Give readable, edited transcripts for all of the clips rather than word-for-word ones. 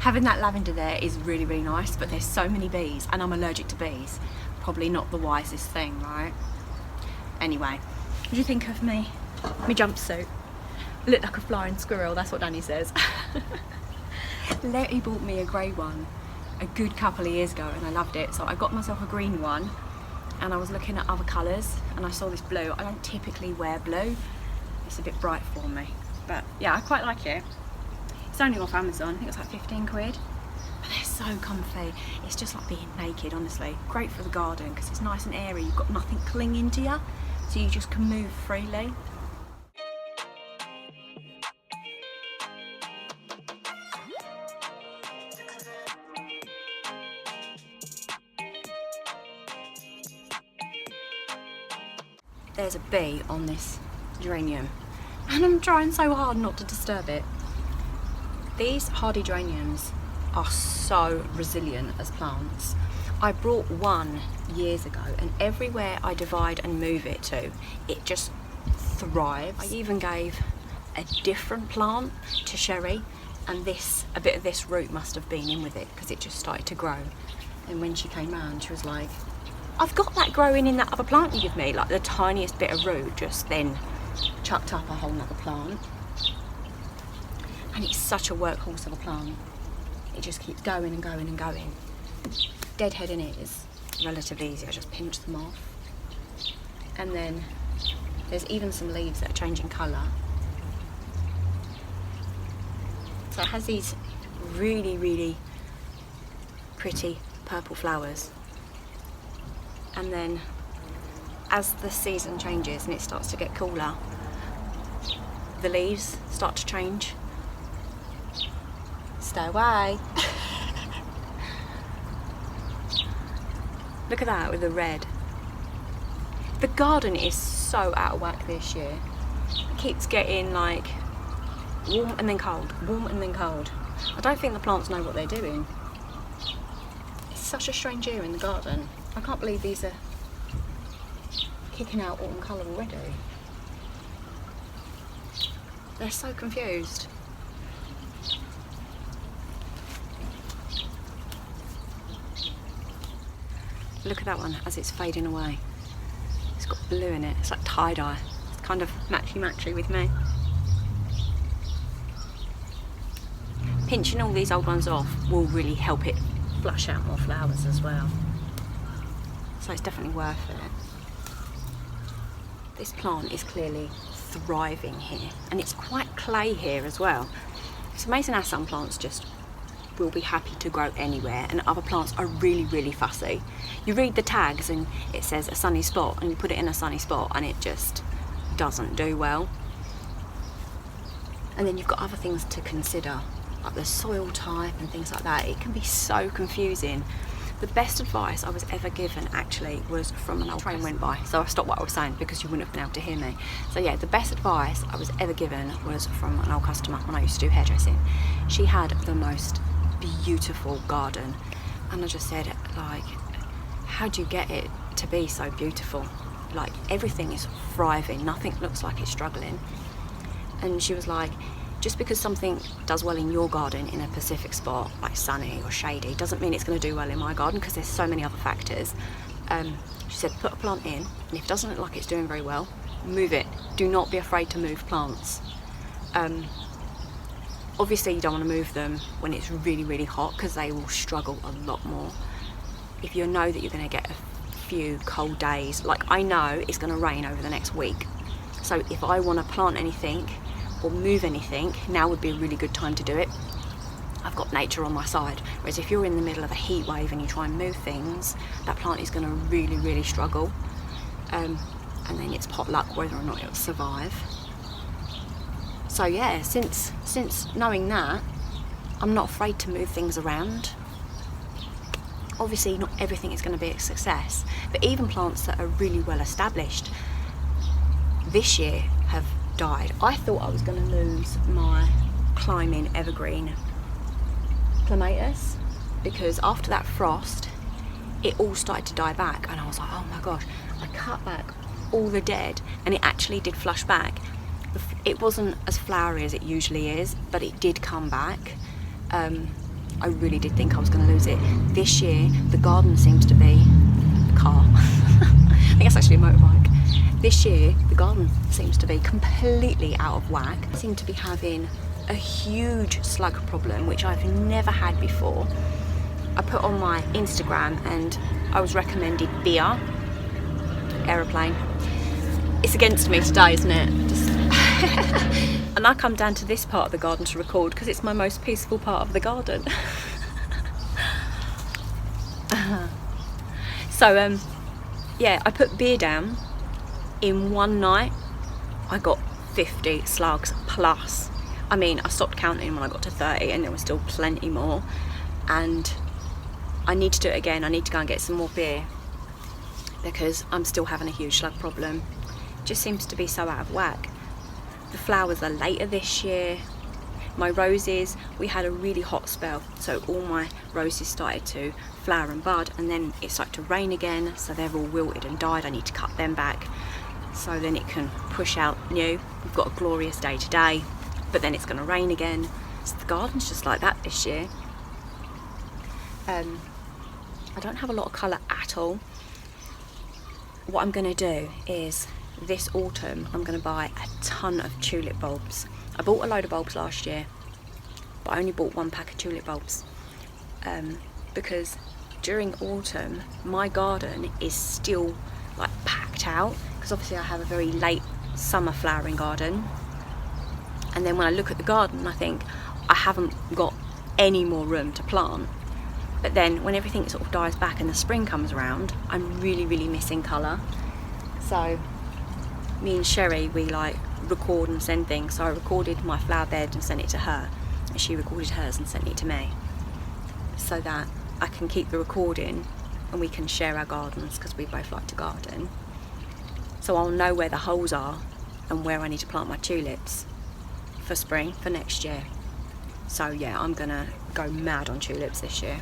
Having that lavender there is really, really nice, but there's so many bees and I'm allergic to bees. Probably not the wisest thing, right? Anyway, what do you think of me jumpsuit? Look like a flying squirrel, that's what Danny says. Letty bought me a grey one a good couple of years ago and I loved it, so I got myself a green one and I was looking at other colours and I saw this blue. I don't typically wear blue, it's a bit bright for me, but yeah, I quite like it. It's only off Amazon, I think it's like 15 quid, but they're so comfy. It's just like being naked, honestly. Great for the garden because it's nice and airy, you've got nothing clinging to you, so you just can move freely. There's a bee on this geranium and I'm trying so hard not to disturb it. These hardy geraniums are so resilient as plants. I brought one years ago and everywhere I divide and move it to, it just thrives. I even gave a different plant to Sherry and a bit of this root must have been in with it because it just started to grow. And when she came round, she was like, I've got that growing in that other plant you give me, like the tiniest bit of root just then chucked up a whole nother plant. And it's such a workhorse of a plant. It just keeps going and going and going. Deadhead in it is relatively easy, I just pinch them off. And then there's even some leaves that are changing colour. So it has these really, really pretty purple flowers. And then as the season changes and it starts to get cooler, the leaves start to change. Stay away. Look at that with the red. The garden is so out of whack this year. It keeps getting like warm and then cold, warm and then cold. I don't think the plants know what they're doing. It's such a strange year in the garden. I can't believe these are kicking out autumn colour already. They're so confused. Look at that one as it's fading away. It's got blue in it, it's like tie-dye. It's kind of matchy-matchy with me. Pinching all these old ones off will really help it flush out more flowers as well. So it's definitely worth it. This plant is clearly thriving here and it's quite clay here as well. It's amazing how some plants just will be happy to grow anywhere and other plants are really, really fussy. You read the tags and it says a sunny spot and you put it in a sunny spot and it just doesn't do well. And then you've got other things to consider, like the soil type and things like that. It can be so confusing. The best advice I was ever given actually was from an old train went by, so I stopped what I was saying because you wouldn't have been able to hear me. So yeah, the best advice I was ever given was from an old customer when I used to do hairdressing. She had the most beautiful garden and I just said, like, how do you get it to be so beautiful? Like, everything is thriving, nothing looks like it's struggling. And she was like, just because something does well in your garden in a specific spot, like sunny or shady, doesn't mean it's going to do well in my garden because there's so many other factors. She said, put a plant in, and if it doesn't look like it's doing very well, move it. Do not be afraid to move plants. Obviously you don't want to move them when it's really, really hot because they will struggle a lot more. If you know that you're going to get a few cold days, like I know it's going to rain over the next week, so if I want to plant anything or move anything, now would be a really good time to do it. I've got nature on my side, whereas if you're in the middle of a heat wave and you try and move things, that plant is going to really, really struggle. And then it's pot luck whether or not it'll survive. So yeah, since knowing that, I'm not afraid to move things around. Obviously not everything is going to be a success, but even plants that are really well established this year have died. I thought I was going to lose my climbing evergreen clematis because after that frost it all started to die back and I was like, oh my gosh. I cut back all the dead and it actually did flush back. It wasn't as flowery as it usually is, but it did come back. I really did think I was going to lose it. This year, the garden seems to be a car. I think it's actually a motorbike. This year, the garden seems to be completely out of whack. I seem to be having a huge slug problem, which I've never had before. I put on my Instagram and I was recommended beer, aeroplane. It's against me today, isn't it? Just and I come down to this part of the garden to record because it's my most peaceful part of the garden. So yeah, I put beer down. In one night I got 50 slugs plus. I mean, I stopped counting when I got to 30 and there was still plenty more, and I need to do it again. I need to go and get some more beer because I'm still having a huge slug problem. It just seems to be so out of whack. The flowers are later this year. My roses, we had a really hot spell, so all my roses started to flower and bud, and then it started to rain again, so they're all wilted and died. I need to cut them back so then it can push out new. We've got a glorious day today, but then it's going to rain again. So the garden's just like that this year. I don't have a lot of colour at all. What I'm going to do is this autumn I'm going to buy a ton of tulip bulbs. I bought a load of bulbs last year, but I only bought one pack of tulip bulbs because during autumn my garden is still like packed out, because obviously I have a very late summer flowering garden, and then when I look at the garden I think I haven't got any more room to plant. But then when everything sort of dies back and the spring comes around, I'm really missing colour. So me and Sherry, we like record and send things. So I recorded my flower bed and sent it to her, and she recorded hers and sent it to me, so that I can keep the recording and we can share our gardens, because we both like to garden. So I'll know where the holes are and where I need to plant my tulips for spring, for next year. So yeah, I'm gonna go mad on tulips this year,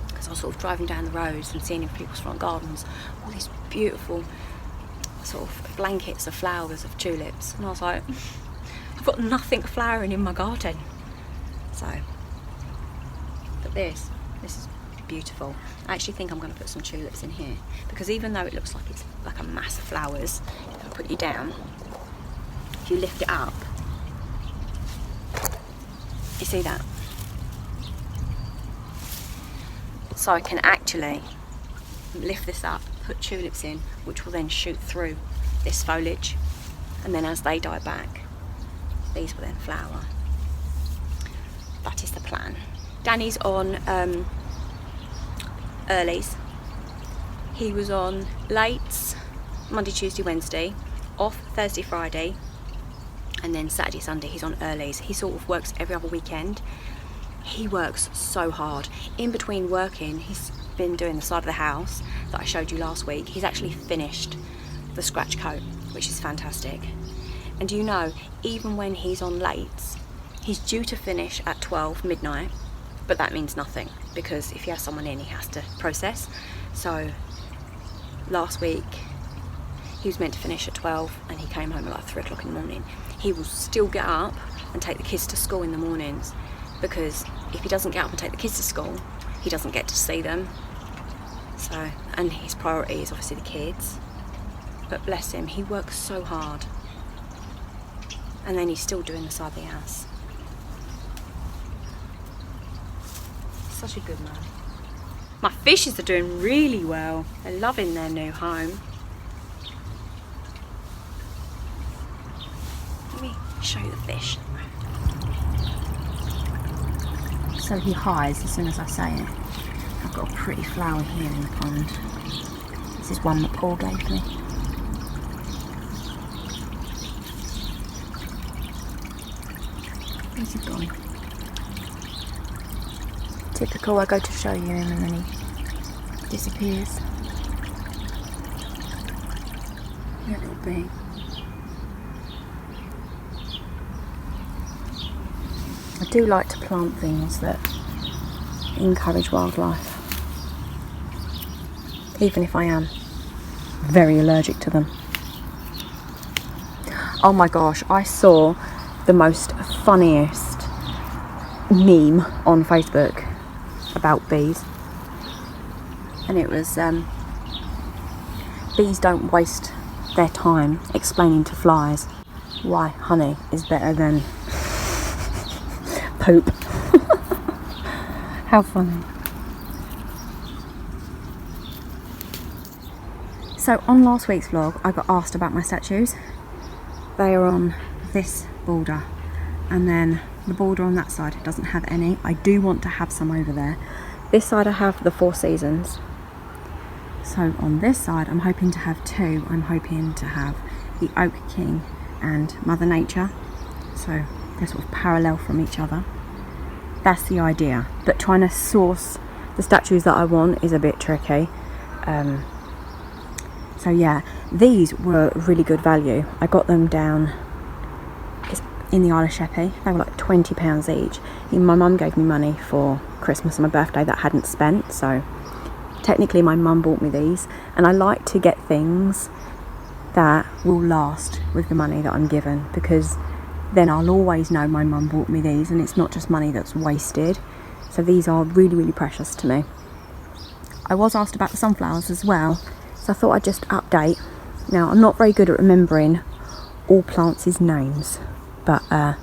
because I was sort of driving down the roads and seeing in people's front gardens all these beautiful sort of blankets of flowers of tulips, and I was like, I've got nothing flowering in my garden. So, but this is beautiful. I actually think I'm going to put some tulips in here, because even though it looks like it's like a mass of flowers, if I put you down, if you lift it up, you see that? So I can actually lift this up, put tulips in, which will then shoot through this foliage, and then as they die back, these will then flower. That is the plan. Danny's on earlies. He was on lates Monday, Tuesday, Wednesday, off Thursday, Friday, and then Saturday, Sunday he's on earlies. He sort of works every other weekend. He works so hard. In between working, he's been doing the side of the house that I showed you last week. He's actually finished the scratch coat, which is fantastic. And you know, even when he's on lates, he's due to finish at 12 midnight, but that means nothing, because if he has someone in, he has to process. So last week he was meant to finish at 12 and he came home at like 3 o'clock in the morning. He will still get up and take the kids to school in the mornings, because if he doesn't get up and take the kids to school, he doesn't get to see them. So, and his priority is obviously the kids, but bless him, he works so hard, and then he's still doing the side of the house. Such a good man. My fishes are doing really well. They're loving their new home. Let me show you the fish. So he hides as soon as I say it. I've got a pretty flower here in the pond. This is one that Paul gave me. Where's he gone? Typical, I go to show you him and then he disappears. There little bee. I do like to plant things that encourage wildlife, even if I am very allergic to them. Oh my gosh, I saw the most funniest meme on Facebook about bees, and it was bees don't waste their time explaining to flies why honey is better than poop. How funny. So on last week's vlog I got asked about my statues. They are on this border, and then the border on that side doesn't have any. I do want to have some over there. This side I have the 4 seasons. So on this side I'm hoping to have 2. I'm hoping to have the Oak King and Mother Nature. So they're sort of parallel from each other. That's the idea. But trying to source the statues that I want is a bit tricky. So yeah, these were really good value. I got them down in the Isle of Sheppey. They were like £20 each. My mum gave me money for Christmas and my birthday that I hadn't spent, so technically my mum bought me these, and I like to get things that will last with the money that I'm given, because then I'll always know my mum bought me these and it's not just money that's wasted. So these are really, really precious to me. I was asked about the sunflowers as well, so I thought I'd just update. Now, I'm not very good at remembering all plants' names, but I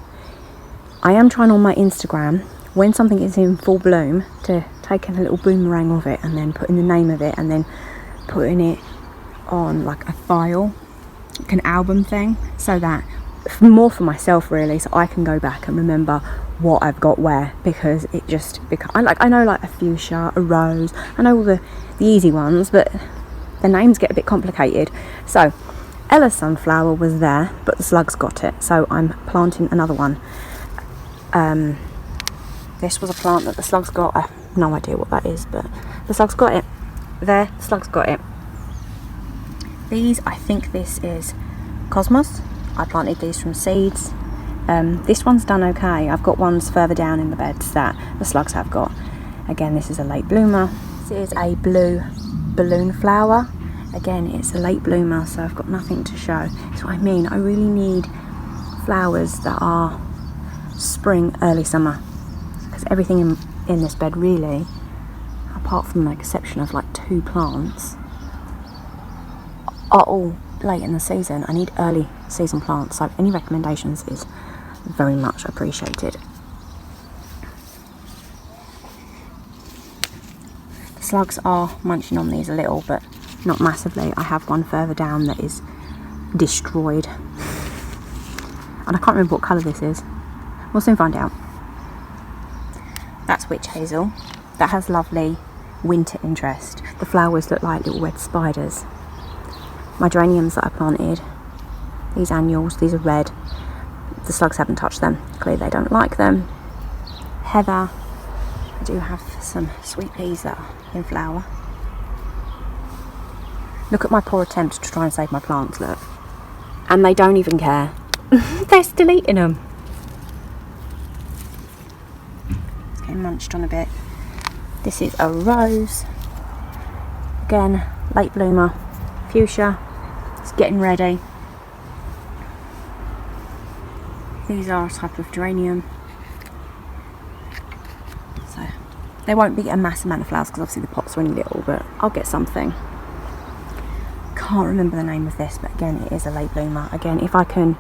am trying on my Instagram, when something is in full bloom, to take a little boomerang of it and then putting the name of it and then putting it on like a file, like an album thing, so that more for myself really, so I can go back and remember what I've got where, because it just becomes, I know like a fuchsia, a rose, I know all the easy ones, but the names get a bit complicated. So Ella's sunflower was there, but the slugs got it, so I'm planting another one. This was a plant that the slugs got. I have no idea what that is, but the slugs got it. There, the slugs got it. These, I think this is Cosmos. I planted these from seeds. This one's done okay. I've got ones further down in the beds that the slugs have got. Again, this is a late bloomer. This is a blue balloon flower. Again, it's a late bloomer, so I've got nothing to show. That's what I mean. I really need flowers that are spring, early summer, because everything in this bed really, apart from the exception of like 2 plants, are all late in the season. I need early season plants, so any recommendations is very much appreciated. The slugs are munching on these a little, but not massively. I have one further down that is destroyed, and I can't remember what colour this is. We'll soon find out. That's witch hazel. That has lovely winter interest. The flowers look like little red spiders. My geraniums that I planted, these annuals, these are red. The slugs haven't touched them. Clearly they don't like them. Heather. I do have some sweet peas that are in flower. Look at my poor attempt to try and save my plants, look. And they don't even care. They're still eating them. It's getting munched on a bit. This is a rose. Again, late bloomer. Fuchsia. It's getting ready. These are a type of geranium. So, there won't be a mass amount of flowers because obviously the pots are only little, but I'll get something. Can't remember the name of this, but again, it is a late bloomer. Again, if I can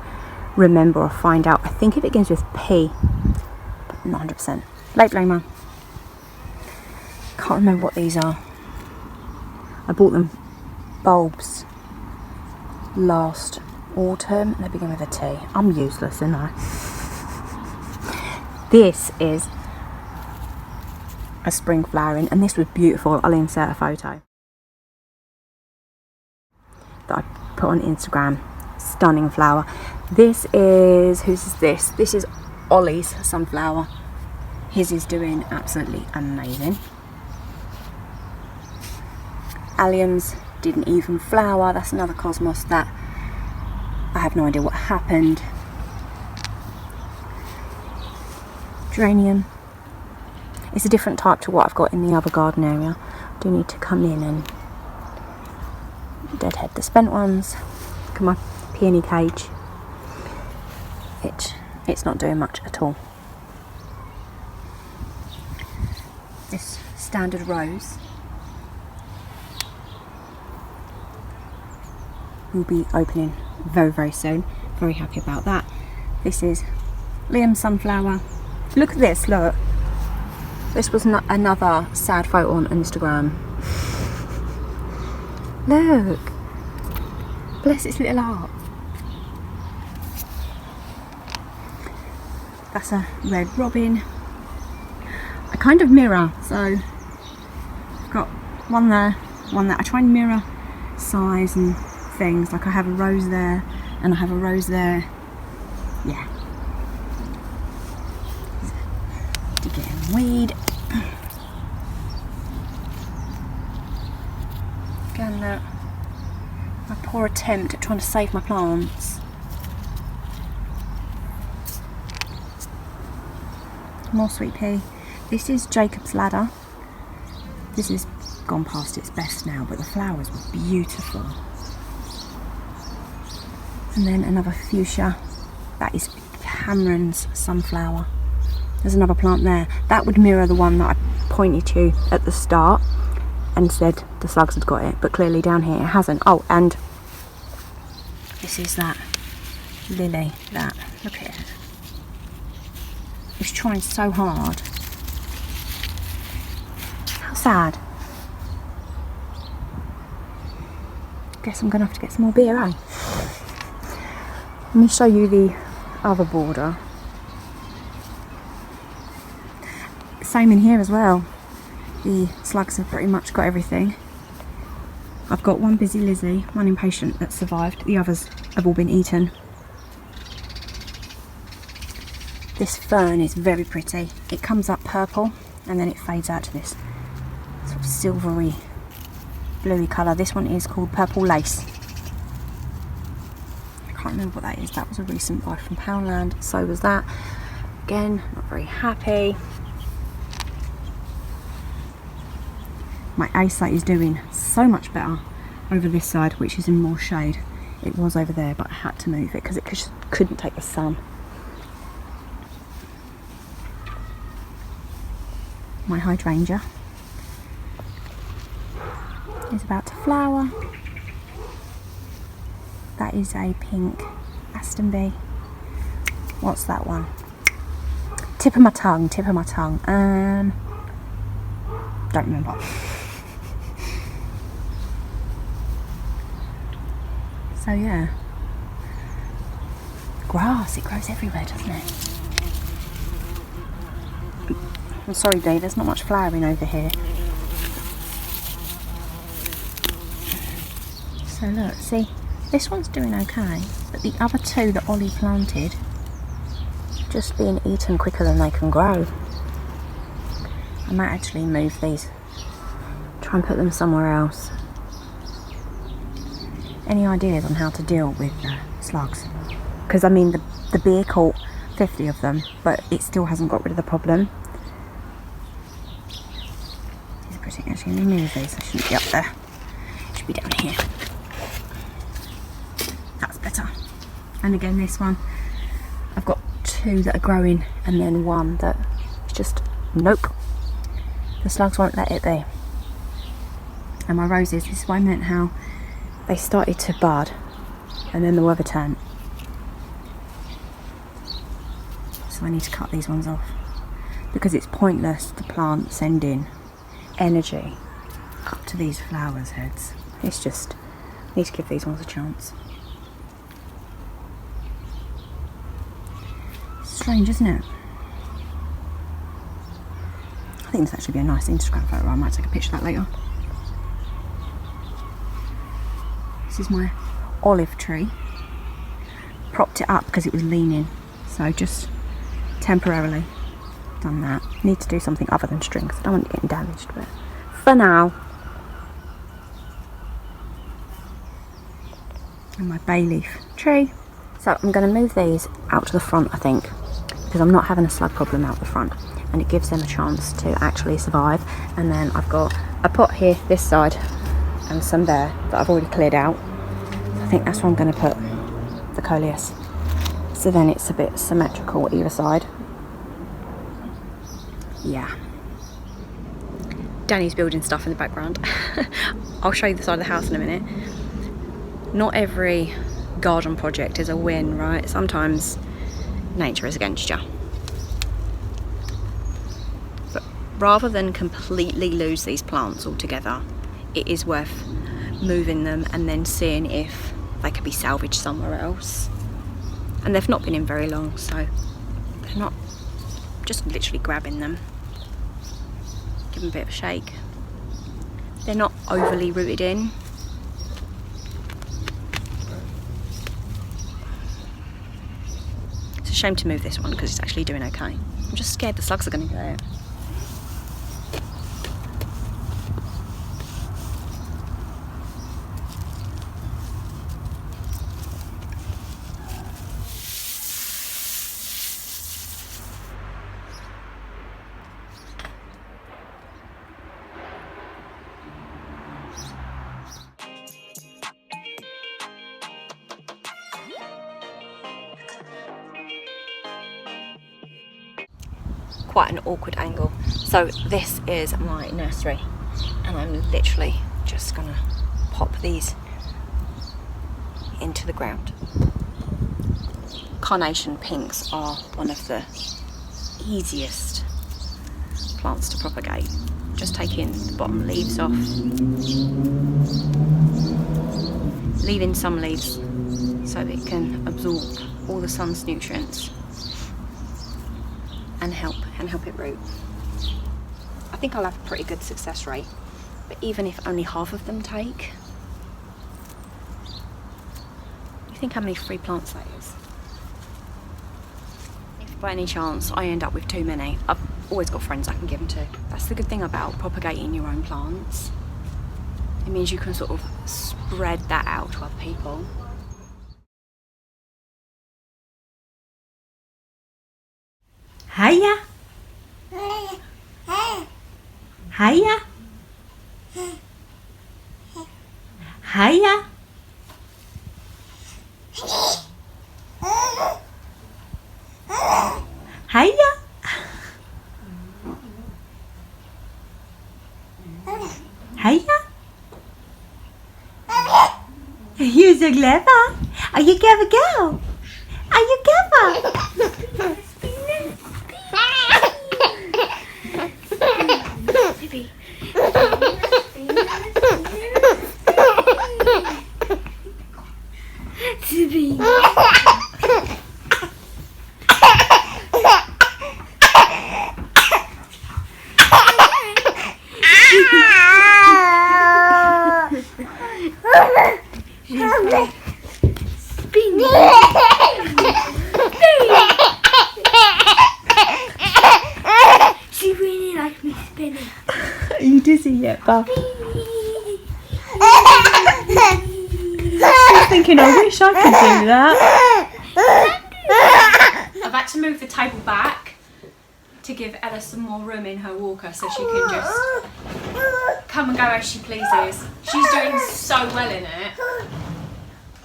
remember or find out, I think if it begins with P, but not 100%. Late bloomer. Can't remember what these are. I bought them bulbs last autumn, and they begin with a T. I'm useless, aren't I? This is a spring flowering, and this was beautiful. I'll insert a photo that I put on Instagram. Stunning flower. This is, whose is this? This is Ollie's sunflower. His is doing absolutely amazing. Alliums didn't even flower. That's another Cosmos that I have no idea what happened. Geranium. It's a different type to what I've got in the other garden area. I do need to come in and deadhead the spent ones. Look at my peony cage. It's not doing much at all. this standard rose will be opening very, very soon. Very happy about that. This is Liam's sunflower. Look at this, look. This was another sad photo on Instagram. Look. Bless its little heart. That's a red robin. I kind of mirror, so I've got one there, one there. I try and mirror size and things. Like I have a rose there and I have a rose there. Yeah. Digging weed. Again, my poor attempt at trying to save my plants. More sweet pea. This is Jacob's Ladder. This has gone past its best now, but the flowers were beautiful. And then another fuchsia. That is Cameron's sunflower. There's another plant there. That would mirror the one that I pointed to at the start and said the slugs had got it, but clearly down here it hasn't. Oh, and this is that lily. That, look at it. It's trying so hard. How sad. Guess I'm gonna have to get some more beer, eh? Let me show you the other border. Same in here as well. The slugs have pretty much got everything. I've got one busy Lizzie, one impatient that survived. The others have all been eaten. This fern is very pretty. It comes up purple and then it fades out to this sort of silvery, bluey colour. This one is called Purple Lace. I can't remember what that is. That was a recent buy from Poundland. So was that. Again, not very happy. My eyesight is doing so much better over this side, which is in more shade. It was over there, but I had to move it because it just couldn't take the sun. My hydrangea is about to flower. That is a pink Aston bee. What's that one? Tip of my tongue, tip of my tongue. Don't remember. So yeah. Grass, it grows everywhere, doesn't it? I'm sorry, Dave, there's not much flowering over here. So look, see, this one's doing okay, but the other two that Ollie planted just being eaten quicker than they can grow. I might actually move these, try and put them somewhere else. Any ideas on how to deal with slugs? Because I mean, the bee caught 50 of them, but it still hasn't got rid of the problem. These are pretty. Actually, let me move these. I shouldn't be up there. It should be down here. That's better. And again, this one, I've got two that are growing, and then one that is just nope. The slugs won't let it be. And my roses. This is what I meant. How they started to bud, and then the weather turned. So I need to cut these ones off because it's pointless to plant sending energy up to these flowers' heads. It's just, I need to give these ones a chance. Strange, isn't it? I think this actually be a nice Instagram photo. I might take a picture of that later. This is my olive tree. Propped it up because it was leaning, so just temporarily done that. Need to do something other than strings. I don't want it getting damaged, but for now. And my bay leaf tree. So I'm going to move these out to the front, I think, because I'm not having a slug problem out the front, and it gives them a chance to actually survive. And then I've got a pot here this side and some there that I've already cleared out. I think that's where I'm going to put the coleus, so then it's a bit symmetrical either side. Yeah, Danny's building stuff in the background. I'll show you the side of the house in a minute. Not every garden project is a win, right? Sometimes nature is against you. But rather than completely lose these plants altogether, it is worth moving them and then seeing if they could be salvaged somewhere else. And they've not been in very long, so they're not, just literally grabbing them. Give them a bit of a shake. They're not overly rooted in. It's a shame to move this one because it's actually doing okay. I'm just scared the slugs are going to get it. Quite an awkward angle. So this is my nursery and I'm literally just gonna pop these into the ground. Carnation pinks are one of the easiest plants to propagate. Just taking the bottom leaves off, leaving some leaves so it can absorb all the sun's nutrients and help it root. I think I'll have a pretty good success rate, but even if only half of them take, you think how many free plants that is? If by any chance I end up with too many, I've always got friends I can give them to. That's the good thing about propagating your own plants. It means you can sort of spread that out to other people. Hiya. Hiya. Hiya. Hiya. Hiya. You're so clever. Are you clever girl? Are you clever? She really likes me spinning. Are you dizzy yet, Buff? She's thinking, I wish I could do that. I've had to move the table back to give Ella some more room in her walker so she can just come and go as she pleases. She's doing so well in it.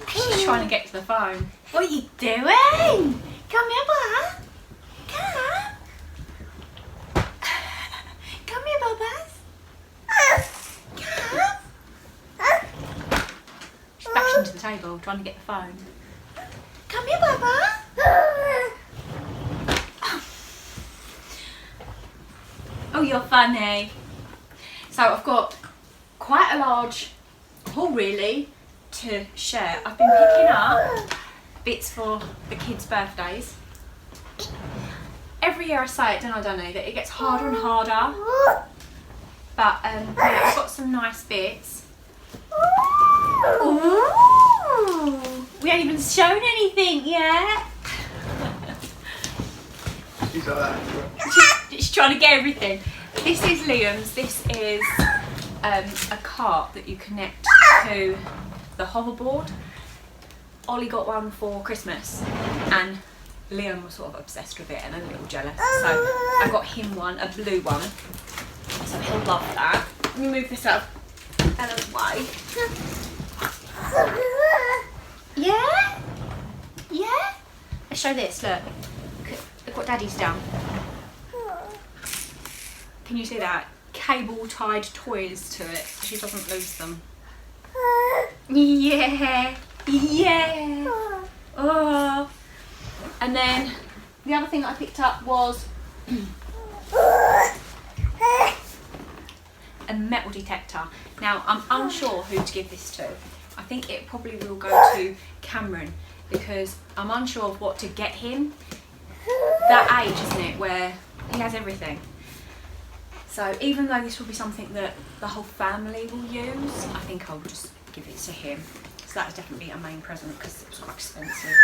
She's trying to get to the phone. What are you doing? Come here, Bubba. Come. Come here, Bubbas. Come. She's backed into the table trying to get the phone. Come here, Bubba. Oh, you're funny. So I've got quite a large haul really to share. I've been picking up bits for the kids' birthdays. Every year I say it, don't I, that it gets harder and harder. But yeah, I've got some nice bits. Ooh. We haven't even shown anything yet. She's trying to get everything. This is Liam's. This is a cart that you connect to the hoverboard. Ollie got one for Christmas and Liam was sort of obsessed with it and a little jealous. So I got him one, a blue one. So he'll love that. Let me move this up out of the way. Yeah? Yeah? Let's show this, look. Look what Daddy's done. Can you see that? cable tied toys to it so she doesn't lose them. Yeah, yeah. Oh. And then the other thing I picked up was a metal detector. Now I'm unsure who to give this to. I think it probably will go to Cameron because I'm unsure of what to get him. That age, isn't it, where he has everything. So even though this will be something that the whole family will use, I think I'll just give it to him. So that's definitely a main present because it was quite expensive.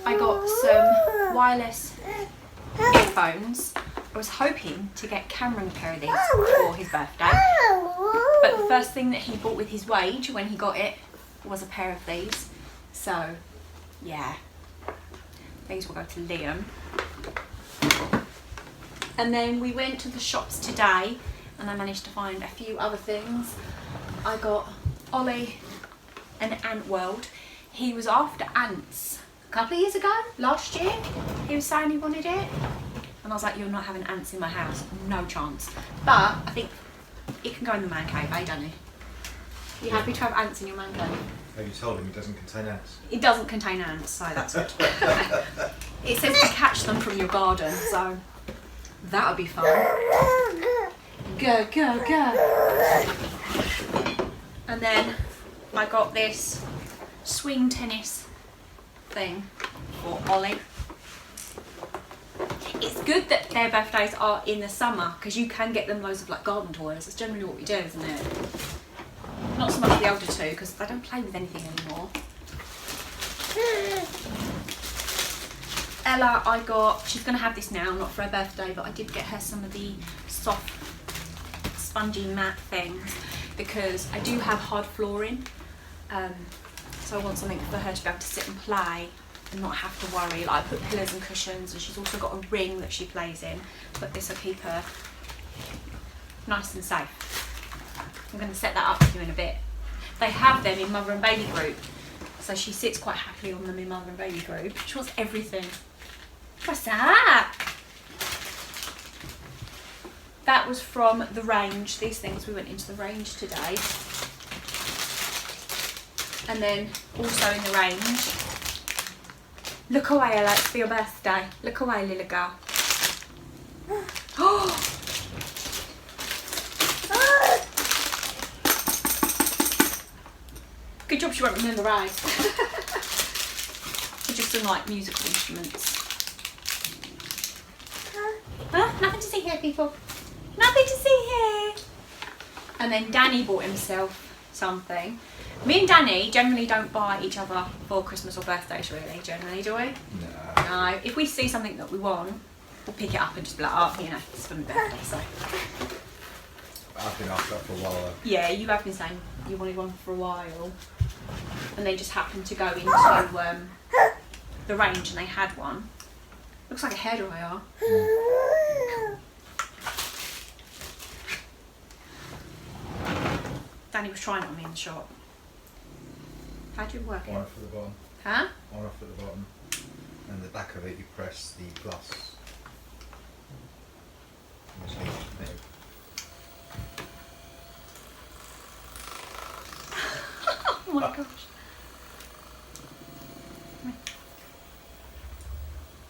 I got some wireless earphones. I was hoping to get Cameron a pair of these for his birthday, but the first thing that he bought with his wage when he got it was a pair of these. So yeah, these will go to Liam. And then we went to the shops today and I managed to find a few other things. I got Ollie an ant world. He was after ants a couple of years ago, last year. He was saying he wanted it. And I was like, you're not having ants in my house, no chance. But I think it can go in the man cave, eh, Danny? You happy to have ants in your man cave? Oh, you told him it doesn't contain ants. It doesn't contain ants, so that's good. It says to catch them from your garden, so that would be fun. Go, go, go. And then I got this swing tennis thing for Ollie. It's good that their birthdays are in the summer because you can get them loads of like garden toys. That's generally what we do, isn't it? Not so much the older two because they don't play with anything anymore. Ella, she's going to have this now, not for her birthday, but I did get her some of the soft spongy matte things because I do have hard flooring. So I want something for her to be able to sit and play and not have to worry. Like I put pillows and cushions, and she's also got a ring that she plays in, but this will keep her nice and safe. I'm going to set that up for you in a bit. They have them in mother and baby group, so she sits quite happily on them in mother and baby group. She wants everything. What's that? That was from the range. These things, we went into the range today. And then also in the range, look away, Ella, it's for your birthday. Look away, little girl. Oh! Good job she won't remember eyes. They're just some like musical instruments. Huh? Nothing to see here, people. Nothing to see here. And then Danny bought himself something. Me and Danny generally don't buy each other for Christmas or birthdays really, generally, do we? No. No. If we see something that we want, we'll pick it up and just be like, oh, you know, it's for my birthday, so. I've been after that for a while. Yeah, you have been saying you wanted one for a while. And they just happened to go into the range and they had one. Looks like a hairdryer. Danny was trying it on me in the shop. How do you work One it? off at the bottom. Huh? One off at the bottom. And the back of it, you press the glass. Oh my gosh.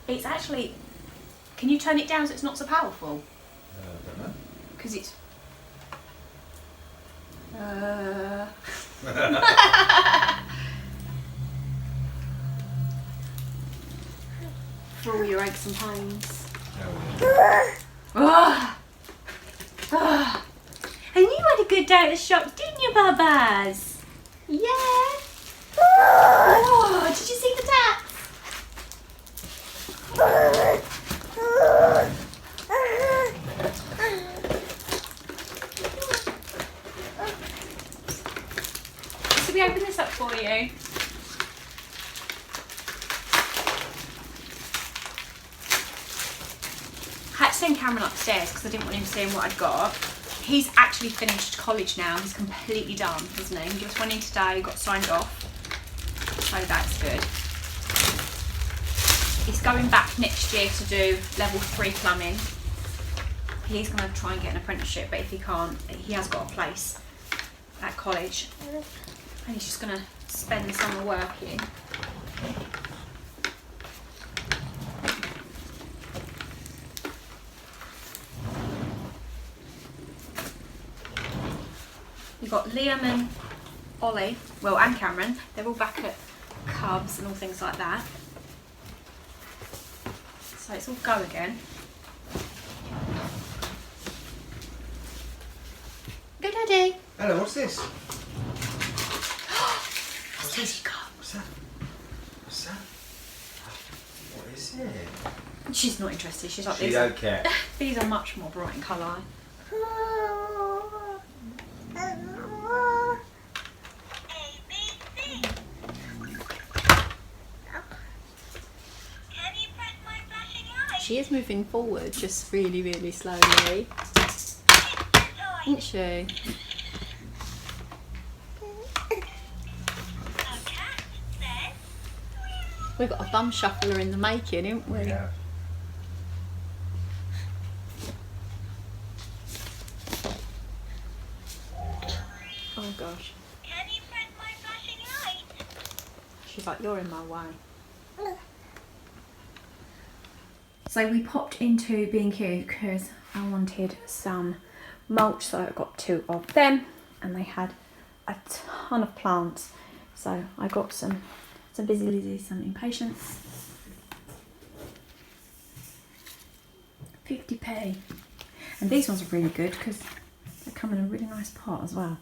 It's actually, can you turn it down so it's not so powerful? I don't know. Because it's... For all your aches and pains. Oh. Oh. And you had a good day at the shops, didn't you, Babas? Yeah. Oh, did you see the tats? Should we open this up for you? I had to send Cameron upstairs because I didn't want him seeing what I'd got. He's actually finished college now. He's completely done, isn't he? He just went in today, got signed off. So that's good. going back next year to do level 3 plumbing. He's going to try and get an apprenticeship, but if he can't, he has got a place at college. And he's just going to spend the summer working. You've got Liam and Ollie, well, and Cameron. They're all back at Cubs and all things like that. So it's all go again. Go, Daddy. Hello, what's this? What's this? What's that? What's that? What is it? She's not interested. She's like, She don't care. These are much more bright in colour. She is moving forward, just really, really slowly. Isn't she? We've got a bum shuffler in the making, haven't we? Yeah. Oh gosh. Can you press my flashing light? She's like, you're in my way. So we popped into B&Q because I wanted some mulch, so I got 2 of them, and they had a ton of plants. So I got some Busy Lizzies, some Impatiens. 50p. And these ones are really good because they come in a really nice pot as well.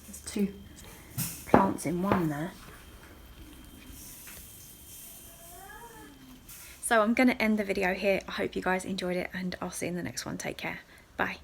There's 2 plants in one there. So I'm going to end the video here. I hope you guys enjoyed it, and I'll see you in the next one. Take care. Bye.